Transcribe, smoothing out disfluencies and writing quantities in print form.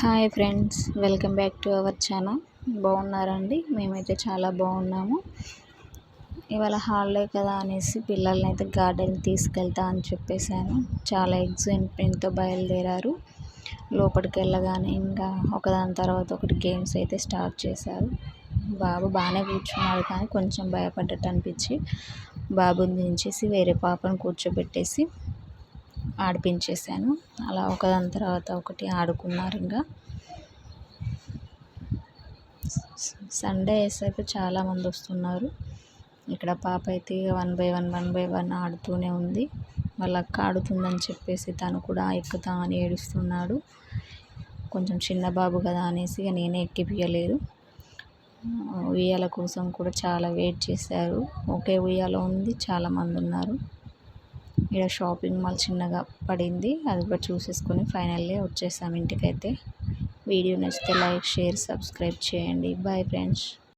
Hi friends, welcome back to our channel. బాగున్నారండి? మేమైతే చాలా బాగున్నాము. ఇవాళ హాలిడే కదా అనేసి పిల్లల్ని అయితే గార్డెన్కి తీసుకెళ్తా అని చెప్పేశాను. చాలా ఎక్సైట్మెంట్తో బయలుదేరారు. లోపలికి వెళ్ళగానే ఇంకా ఒకదాని తర్వాత ఒకటి గేమ్స్ అయితే స్టార్ట్ చేశారు. బాబు బాగానే కూర్చున్నాడు, కానీ కొంచెం భయపడ్డట్టు అనిపించి బాబుని దించేసి వేరే పాపను కూర్చోబెట్టేసి ఆడిపించేశాను. అలా ఒకదాని తర్వాత ఒకటి ఆడుకున్నారు. ఇంకా సండే అయ్యేసరికి చాలామంది వస్తున్నారు. ఇక్కడ పాప అయితే వన్ బై వన్ ఆడుతూనే ఉంది. వాళ్ళ అక్క ఆడుతుందని చెప్పేసి తను కూడా ఎక్కుతా అని ఏడుస్తున్నాడు. కొంచెం చిన్న బాబు కదా అనేసి నేనే ఎక్కిపియలేదు. ఉయ్యాల కోసం కూడా చాలా వెయిట్ చేశారు. ఒకే ఉయ్యాల ఉంది, చాలామంది ఉన్నారు. ఇక్కడ షాపింగ్ మాల్ చిన్నగా పడింది, అది కూడా చూసేసుకొని ఫైనల్లీ వచ్చేసాం ఇంటికైతే. వీడియో నచ్చితే లైక్, షేర్, సబ్స్క్రైబ్ చేయండి. Bye friends.